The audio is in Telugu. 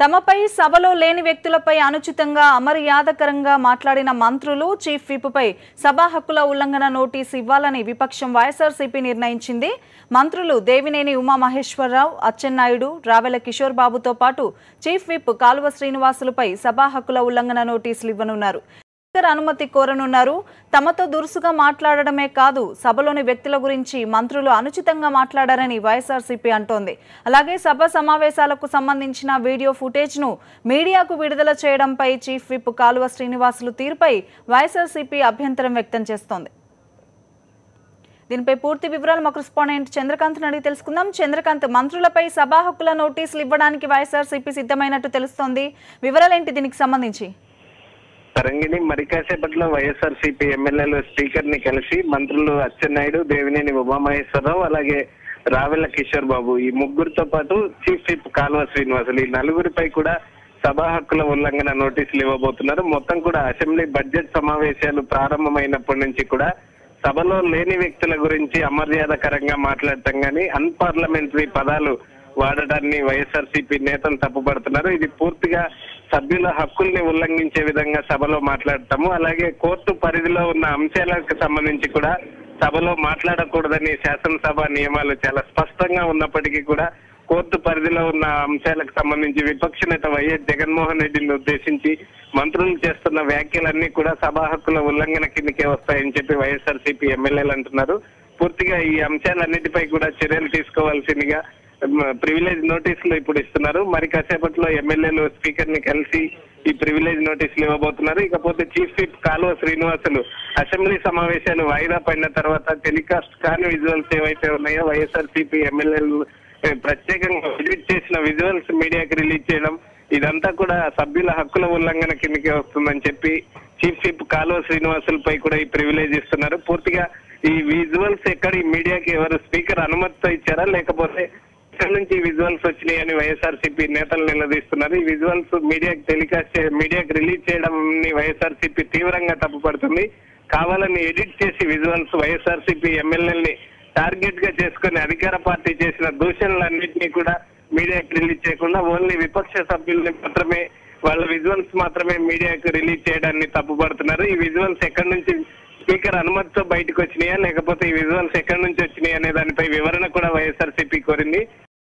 తమపై సభలో లేని వ్యక్తులపై అనుచితంగా అమర్యాదకరంగా మాట్లాడిన మంత్రులు చీఫ్ విప్ పై సభా హక్కుల ఉల్లంఘన నోటీసు ఇవ్వాలని విపక్షం వైఎస్ఆర్సీపీ నిర్ణయించింది. మంత్రులు దేవినేని ఉమామహేశ్వరరావు, అచ్చెన్నాయుడు, రావెల కిషోర్ బాబుతో పాటు చీఫ్ విప్ కాలువ శ్రీనివాసులపై సభా హక్కుల ఉల్లంఘన నోటీసులు ఇవ్వనున్నారు. అనుమతి కోరనున్నారు. తమతో దురుసుగా మాట్లాడడమే కాదు, సభలోని వ్యక్తుల గురించి మంత్రులు అనుచితంగా మాట్లాడారని వైఎస్ఆర్సీపీ అంటోంది. అలాగే సభ సమావేశాలకు సంబంధించిన వీడియో ఫుటేజ్ ను మీడియాకు విడుదల చేయడంపై చీఫ్ విప్ కాలువ శ్రీనివాసులు తీరుపై వైఎస్ఆర్సీపీ అభ్యంతరం వ్యక్తం చేస్తోంది. దీనిపై పూర్తి వివరాలు మా కరెస్పాండెంట్ చంద్రకాంత్ అడిగి తెలుసుకుందాం. చంద్రకాంత్, మంత్రులపై సభా హక్కుల నోటీసులు ఇవ్వడానికి వైఎస్ఆర్సీపీ సిద్ధమైనట్టు తెలుస్తోంది. వివరాలేంటి దీనికి సంబంధించి? తరంగిణి, మరి కాసేపట్లో వైఎస్ఆర్సీపీ ఎమ్మెల్యేలు స్పీకర్ ని కలిసి మంత్రులు అచ్చెన్నాయుడు, దేవినేని ఉమామహేశ్వరరావు, అలాగే రావెల కిషోర్ బాబు ఈ ముగ్గురితో పాటు చీఫ్ విప్ కాలువ శ్రీనివాసులు ఈ నలుగురిపై కూడా సభా హక్కుల ఉల్లంఘన నోటీసులు ఇవ్వబోతున్నారు. మొత్తం కూడా అసెంబ్లీ బడ్జెట్ సమావేశాలు ప్రారంభమైనప్పటి నుంచి కూడా సభలో లేని వ్యక్తుల గురించి అమర్యాదకరంగా మాట్లాడటం గానీ, అన్పార్లమెంటరీ పదాలు వాడడాన్ని వైఎస్ఆర్సీపీ నేతలు తప్పుపడుతున్నారు. ఇది పూర్తిగా సభ్యుల హక్కుల్ని ఉల్లంఘించే విధంగా సభలో మాట్లాడటము, అలాగే కోర్టు పరిధిలో ఉన్న అంశాలకు సంబంధించి కూడా సభలో మాట్లాడకూడదని శాసనసభ నియమాలు చాలా స్పష్టంగా ఉన్నప్పటికీ కూడా కోర్టు పరిధిలో ఉన్న అంశాలకు సంబంధించి విపక్ష నేత వైఎస్ జగన్మోహన్ రెడ్డిని ఉద్దేశించి మంత్రులు చేస్తున్న వ్యాఖ్యలన్నీ కూడా సభా హక్కుల ఉల్లంఘన కిందకే వస్తాయని చెప్పి వైఎస్ఆర్సీపీ ఎమ్మెల్యేలు అంటున్నారు. పూర్తిగా ఈ అంశాలన్నిటిపై కూడా చర్యలు తీసుకోవాల్సిందిగా ప్రివిలేజ్ నోటీసులు ఇప్పుడు ఇస్తున్నారు. మరి కాసేపట్లో ఎమ్మెల్యేలు స్పీకర్ ని కలిసి ఈ ప్రివిలేజ్ నోటీసులు ఇవ్వబోతున్నారు. ఇకపోతే చీఫ్ విప్ కాలువ శ్రీనివాసులు అసెంబ్లీ సమావేశాలు వాయిదా పడిన తర్వాత టెలికాస్ట్ కాని విజువల్స్ ఏవైతే ఉన్నాయో వైఎస్ఆర్సీపీ ఎమ్మెల్యేలు ప్రత్యేకంగా ఎడిట్ చేసిన విజువల్స్ మీడియాకి రిలీజ్ చేయడం, ఇదంతా కూడా సభ్యుల హక్కుల ఉల్లంఘన కిందకే వస్తుందని చెప్పి చీఫ్ విప్ కాలువ శ్రీనివాసులపై కూడా ఈ ప్రివిలేజ్ ఇస్తున్నారు. పూర్తిగా ఈ విజువల్స్ ఎక్కడ ఈ మీడియాకి ఎవరు స్పీకర్ అనుమతితో ఇచ్చారా, లేకపోతే ఇక్కడ నుంచి విజువల్స్ వచ్చినాయి అని వైఎస్ఆర్సీపీ నేతలు నిలదీస్తున్నారు. ఈ విజువల్స్ మీడియాకి రిలీజ్ చేయడం వైఎస్ఆర్సీపీ తీవ్రంగా తప్పుపడుతుంది. కావాలని ఎడిట్ చేసి విజువల్స్ వైఎస్ఆర్సీపీ ఎమ్మెల్యేలని టార్గెట్ గా చేసుకుని అధికార పార్టీ చేసిన దూషణలన్నింటినీ కూడా మీడియాకి రిలీజ్ చేయకుండా ఓన్లీ విపక్ష సభ్యుల్ని మాత్రమే, వాళ్ళ విజువల్స్ మాత్రమే మీడియాకు రిలీజ్ చేయడాన్ని తప్పుపడుతున్నారు. ఈ విజువల్స్ ఎక్కడి నుంచి స్పీకర్ అనుమతితో బయటకు వచ్చినాయా, లేకపోతే ఈ విజువల్స్ ఎక్కడి నుంచి వచ్చినాయి అనే దానిపై వివరణ కూడా వైఎస్ఆర్సీపీ కోరింది.